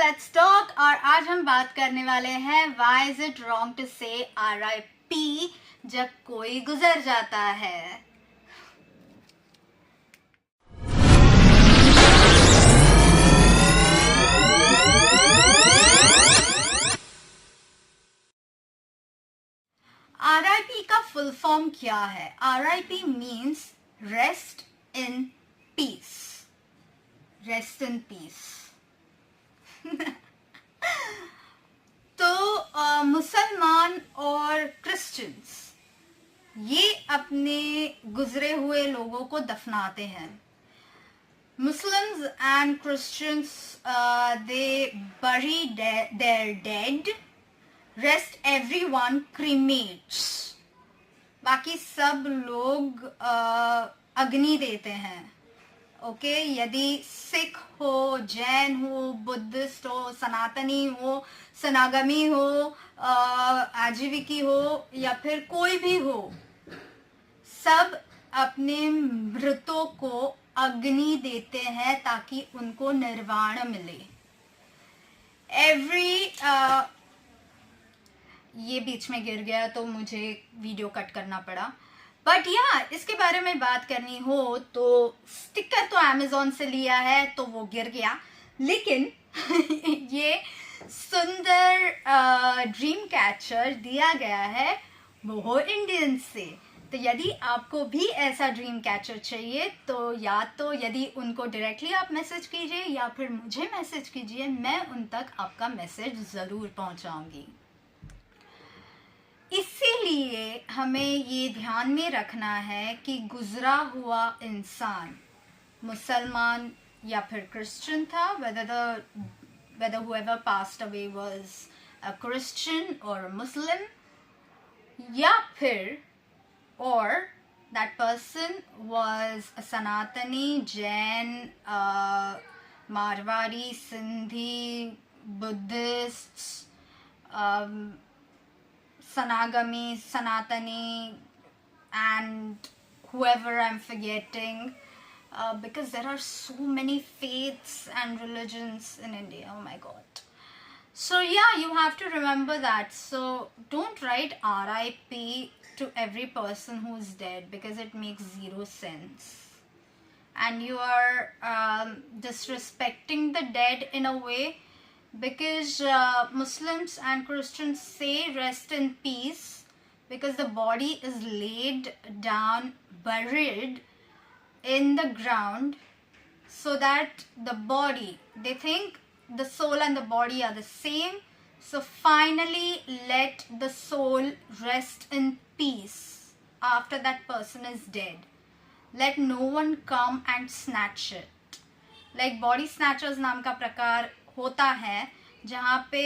Let's talk. और आज हम बात करने वाले हैं why is it wrong to say RIP जब कोई गुजर जाता है। RIP का फुल फॉर्म क्या है? RIP means rest in piece. Rest in piece. तो मुसलमान और क्रिश्चियंस ये अपने गुजरे हुए लोगों को दफनाते हैं। Muslims and Christians they bury their dead. Rest everyone cremates. बाकी सब लोग अग्नि देते हैं। ओके यदि सिख हो, जैन हो, बुद्धिस्ट हो, सनातनी हो, सनागमी हो, आजीविकी हो या फिर कोई भी हो, सब अपने मृतों को अग्नि देते हैं ताकि उनको निर्वाण मिले। ये बीच में गिर गया तो मुझे वीडियो कट करना पड़ा। बट इसके बारे में बात करनी हो तो स्टिकर तो अमेज़न से लिया है तो वो गिर गया, लेकिन ये सुंदर ड्रीम कैचर दिया गया है वो इंडियन से। तो यदि आपको भी ऐसा ड्रीम कैचर चाहिए तो या तो यदि उनको डायरेक्टली आप मैसेज कीजिए या फिर मुझे मैसेज कीजिए, मैं उन तक आपका मैसेज ज़रूर पहुंचाऊंगी। इसीलिए हमें ये ध्यान में रखना है कि गुजरा हुआ इंसान मुसलमान या फिर क्रिश्चियन था, whether whoever passed away was a Christian or a Muslim, या फिर or that person was a Sanatani, Jain, Marwari, Sindhi, Buddhists, Sanagami, Sanatani, and whoever I'm forgetting, because there are so many faiths and religions in India. Oh my God. So you have to remember that. So don't write RIP to every person who's dead because it makes zero sense. And you are disrespecting the dead in a way, because Muslims and Christians say rest in peace because the body is laid down, buried in the ground, so that the body, they think the soul and the body are the same. So finally let the soul rest in peace after that person is dead. Let no one come and snatch it. Like body snatchers नाम का प्रकार होता है जहाँ पे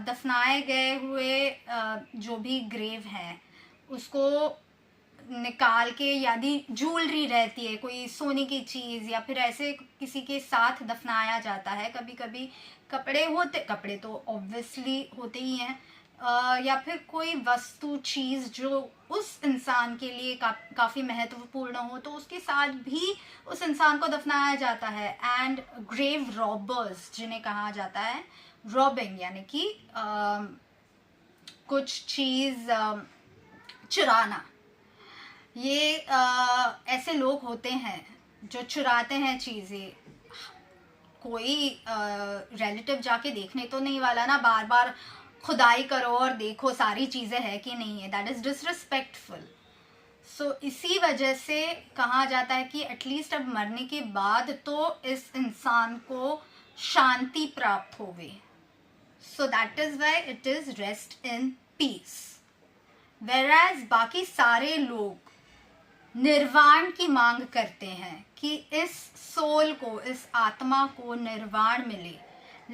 दफनाए गए हुए जो भी ग्रेव है उसको निकाल के, यदि ज्वेलरी रहती है, कोई सोने की चीज़ या फिर ऐसे किसी के साथ दफनाया जाता है। कभी कभी कपड़े तो ऑब्वियसली होते ही हैं, या फिर कोई वस्तु चीज़ जो उस इंसान के लिए काफ़ी महत्वपूर्ण हो तो उसके साथ भी उस इंसान को दफनाया जाता है। एंड ग्रेव रॉबर्स जिन्हें कहा जाता है, रॉबिंग यानी कि कुछ चीज़ चुराना। ये ऐसे लोग होते हैं जो चुराते हैं चीज़ें। कोई रिलेटिव जाके देखने तो नहीं वाला ना, बार बार खुदाई करो और देखो सारी चीज़ें हैं कि नहीं है। That is disrespectful. सो इसी वजह से कहा जाता है कि एटलीस्ट अब मरने के बाद तो इस इंसान को शांति प्राप्त होवे। So that is why it is rest in peace. वेराज बाकी सारे लोग निर्वाण की मांग करते हैं कि इस सोल को, इस आत्मा को निर्वाण मिले।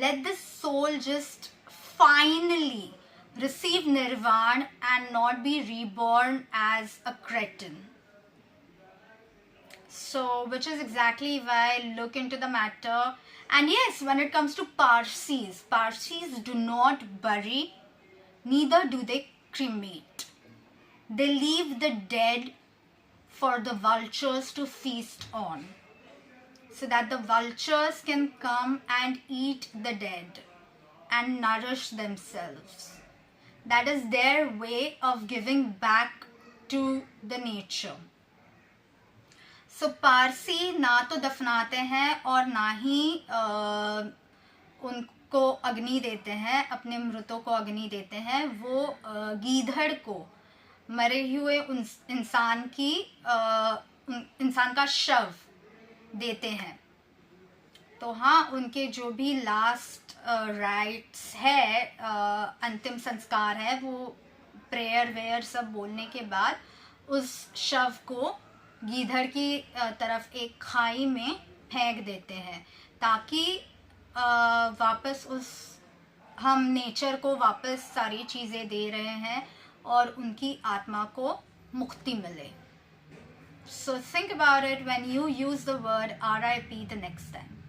Let this soul just finally receive nirvana and not be reborn as a cretin. So which is exactly why I look into the matter. And yes, when it comes to Parsis do not bury, neither do they cremate. They leave the dead for the vultures to feast on. so that the vultures can come and eat the dead and nourish themselves. That is their way of giving back to the nature. So Parsi ना तो दफनाते हैं और ना ही उनको अग्नि देते हैं, अपने मृतों को अग्नि देते हैं. वो गीधड़ को, मरे हुए इंसान का शव देते हैं. तो हाँ, उनके जो भी लास्ट राइट्स है, अंतिम संस्कार है, वो प्रेयर वेयर सब बोलने के बाद उस शव को गीधड़ की तरफ एक खाई में फेंक देते हैं, ताकि वापस हम नेचर को वापस सारी चीज़ें दे रहे हैं और उनकी आत्मा को मुक्ति मिले. So think about it when you use the word RIP the next time.